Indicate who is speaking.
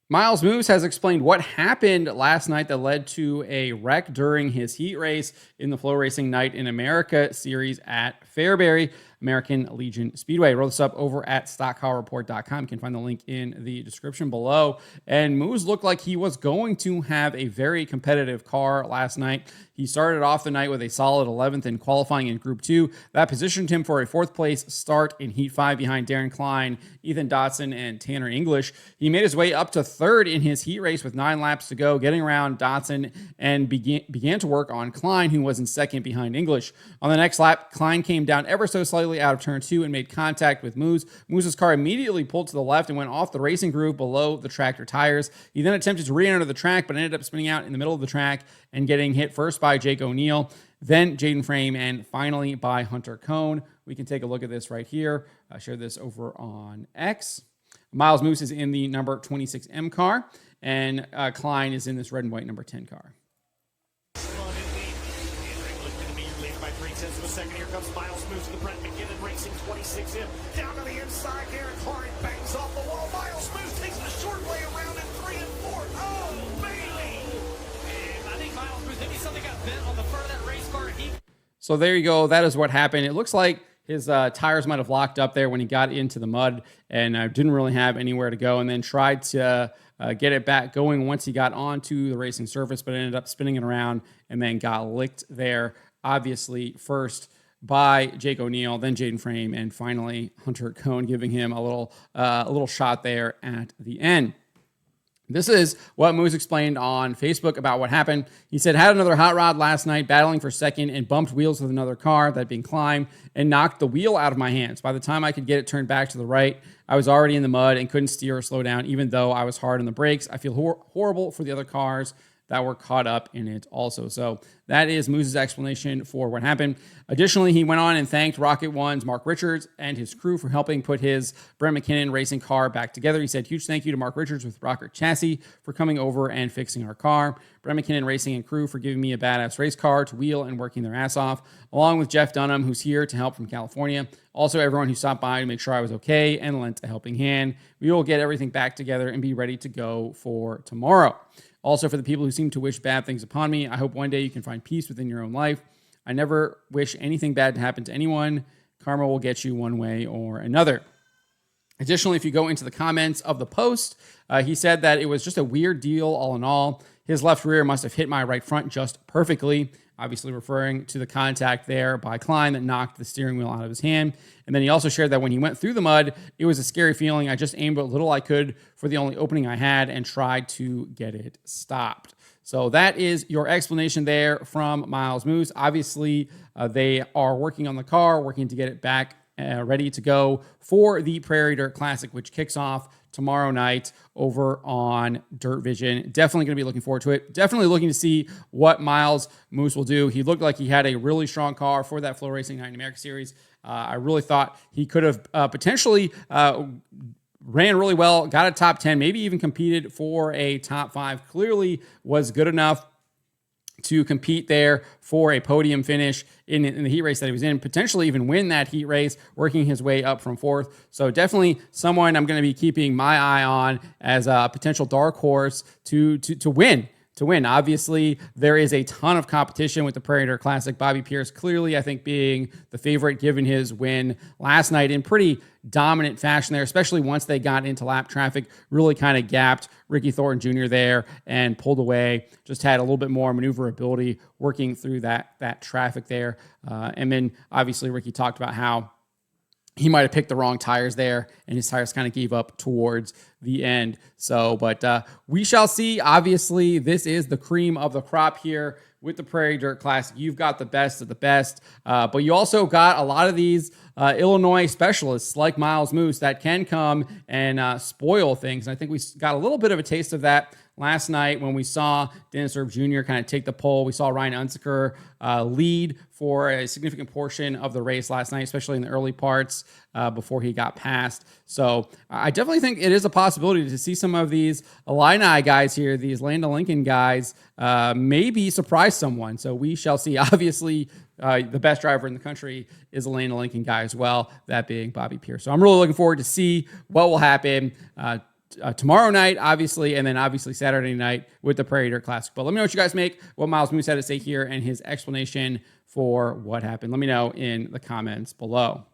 Speaker 1: Myles Moos has explained what happened last night that led to a wreck during his heat race in the FloRacing Night in America series at Fairbury American Legion Speedway. Roll this up over at stockcarreport.com. You can find the link in the description below. And Moos looked like he was going to have a very competitive car last night. He started off the night with a solid 11th in qualifying in Group 2. That positioned him for a 4th place start in Heat 5 behind Daryn Klein, Ethan Dotson, and Tanner English. He made his way up to 3rd in his heat race with 9 laps to go, getting around Dotson and began to work on Klein, who was in 2nd behind English. On the next lap, Klein came down ever so slightly out of turn 2 and made contact with Moos. Moos's car immediately pulled to the left and went off the racing groove below the tractor tires. He then attempted to re-enter the track, but ended up spinning out in the middle of the track and getting hit first by Jake O'Neill, then Jaden Frame, and finally by Hunter Cohn. We can take a look at this right here. I shared this over on X. Myles Moos is in the number 26M car, and Klein is in this red and white number 10 car.
Speaker 2: By 3/10 of a second. Here comes Myles Moos to the Brett McKinnon Racing 26M. Down to the inside. Daryn Klein bangs off the wall. Myles Moos takes the short way around in 3 and 4. Oh, baby! And I think Myles Moos, maybe something got bent on the front of that race car.
Speaker 1: So there you go. That is what happened. It looks like his tires might have locked up there when he got into the mud and didn't really have anywhere to go, and then tried to get it back going once he got onto the racing surface, but ended up spinning it around and then got licked there. Obviously, first by Jake O'Neill, then Jaden Frame, and finally Hunter Cohn, giving him a little shot there at the end. This is what Moos explained on Facebook about what happened. He said, had another hot rod last night, battling for second, and bumped wheels with another car, that being Klein, and knocked the wheel out of my hands. By the time I could get it turned back to the right, I was already in the mud and couldn't steer or slow down, even though I was hard on the brakes. I feel horrible for the other cars that were caught up in it also. So that is Moos's explanation for what happened. Additionally, he went on and thanked Rocket One's Mark Richards and his crew for helping put his Brett McKinnon racing car back together. He said, huge thank you to Mark Richards with Rocket Chassis for coming over and fixing our car. Brett McKinnon Racing and crew for giving me a badass race car to wheel and working their ass off, along with Jeff Dunham, who's here to help from California. Also, everyone who stopped by to make sure I was okay and lent a helping hand. We will get everything back together and be ready to go for tomorrow. Also, for the people who seem to wish bad things upon me, I hope one day you can find peace within your own life. I never wish anything bad to happen to anyone. Karma will get you one way or another. Additionally, if you go into the comments of the post, he said that it was just a weird deal all in all. His left rear must have hit my right front just perfectly, obviously referring to the contact there by Klein that knocked the steering wheel out of his hand. And then he also shared that when he went through the mud, it was a scary feeling. I just aimed what little I could for the only opening I had and tried to get it stopped. So that is your explanation there from Myles Moos. Obviously, they are working on the car, working to get it back ready to go for the Prairie Dirt Classic, which kicks off tomorrow night over on Dirt Vision. Definitely going to be looking forward to it. Definitely looking to see what Myles Moos will do. He looked like he had a really strong car for that FloRacing Night in America series. I really thought he could have potentially ran really well, got a top 10, maybe even competed for a top 5. Clearly was good enough to compete there for a podium finish in the heat race that he was in, potentially even win that heat race, working his way up from 4th. So definitely someone I'm going to be keeping my eye on as a potential dark horse to win. Obviously, there is a ton of competition with the Prairie Dirt Classic. Bobby Pierce clearly, I think, being the favorite given his win last night in pretty dominant fashion there, especially once they got into lap traffic, really kind of gapped Ricky Thornton Jr. there and pulled away, just had a little bit more maneuverability working through that traffic there. And then obviously Ricky talked about how he might have picked the wrong tires there, and his tires kind of gave up towards the end. So, but we shall see. Obviously, this is the cream of the crop here with the Prairie Dirt Classic. You've got the best of the best, but you also got a lot of these Illinois specialists like Myles Moos that can come and spoil things. And I think we got a little bit of a taste of that last night when we saw Dennis Erb Jr. kind of take the pole. We saw Ryan Unziker lead for a significant portion of the race last night, especially in the early parts before he got passed. So I definitely think it is a possibility to see some of these Illini guys here, these Land of Lincoln guys, maybe surprise someone. So we shall see. Obviously, the best driver in the country is a Land of Lincoln guy as well, that being Bobby Pierce. So I'm really looking forward to see what will happen. tomorrow night, obviously, and then obviously Saturday night with the Prairie Dirt Classic. But let me know what you guys make, what Myles Moos had to say here, and his explanation for what happened. Let me know in the comments below.